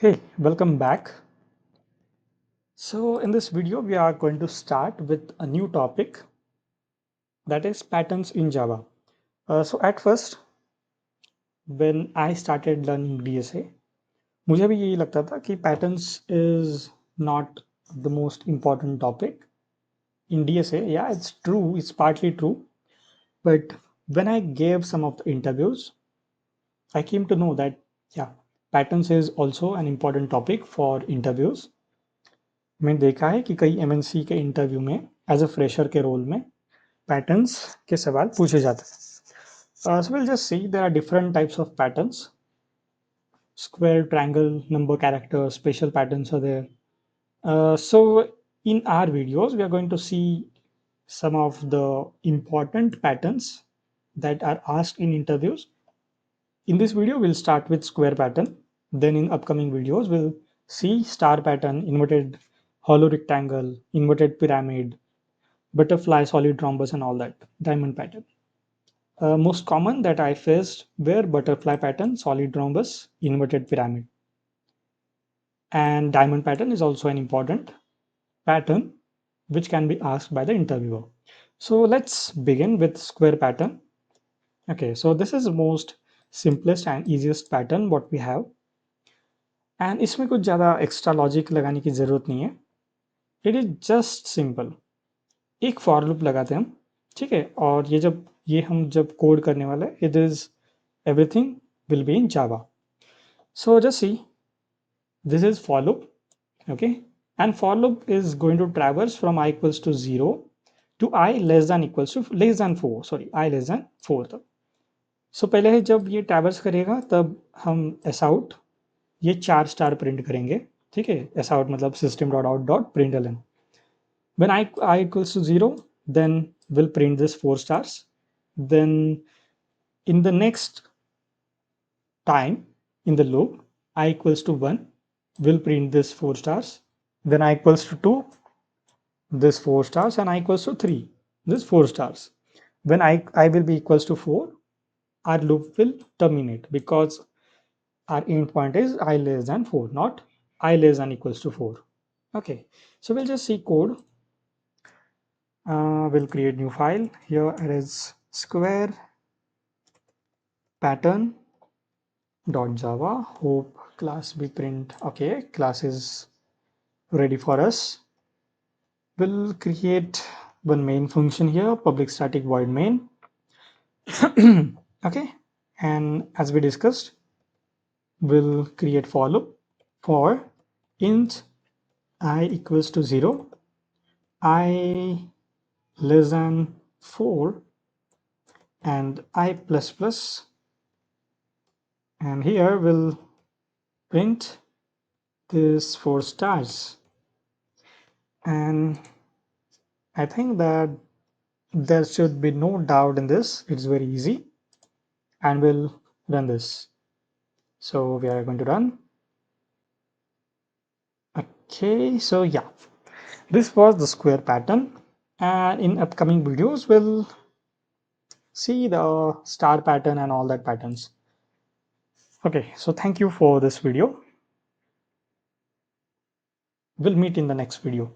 Hey, welcome back. So in this video, we are going to start with a new topic that is patterns in Java. So at first, when I started learning DSA, मुझे भी यही लगता था कि patterns is not the most important topic in DSA. Yeah, it's true. It's partly true. But when I gave some of the interviews, I came to know that, yeah, patterns is also an important topic for interviews. मैंने देखा है कि कई MNC के interview में as a fresher के role में patterns के सवाल पूछे जाते हैं. So we'll just see there are different types of patterns. Square, triangle, number, character, special patterns are there. So in our videos, we are going to see some of the important patterns that are asked in interviews. In this video, we'll start with square pattern. Then in upcoming videos, we'll see star pattern, inverted hollow rectangle, inverted pyramid, butterfly, solid rhombus, and all that, diamond pattern. Most common that I faced were butterfly pattern, solid rhombus, inverted pyramid. And diamond pattern is also an important pattern which can be asked by the interviewer. So let's begin with square pattern. Okay, so this is the most simplest and easiest pattern what we have. And इसमें कुछ ज़्यादा extra logic लगाने की ज़रूरत नहीं है. It is just simple. एक for loop लगाते हैं हम, ठीक है, और ये हम जब कोड करने वाले हैं, it is everything will be in Java. So just see, this is for loop, okay, and for loop is going to traverse from I equals to 0 to I less than equals to less than 4, sorry, I less than 4 तक. So पहले जब ये traverse करेगा तब हम S out ये 4 star print करेंगे, ठीक है. एस आउट मतलब system dot out dot print L N. When I equals to 0, then we'll print this 4 stars. Then in the next time in the loop, I equals to 1, will print this 4 stars. Then I equals to 2, this 4 stars, and I equals to 3, this 4 stars. When I will be equals to 4, our loop will terminate because our end point is I less than 4, not I less than equals to 4. Okay, so we'll just see code. We'll create new file. Here it is square pattern dot java. Hope class be print. Okay, class is ready for us. We'll create one main function here, public static void main. Okay, and as we discussed, we'll create for loop for int I equals to 0, I less than 4, and I plus plus, and here we'll print this 4 stars. And I think that there should be no doubt in this. It's very easy, and we'll run this. So we are going to run. Okay, so yeah, this was the square pattern, and in upcoming videos we'll see the star pattern and all that patterns. Okay, so thank you for this video. We'll meet in the next video.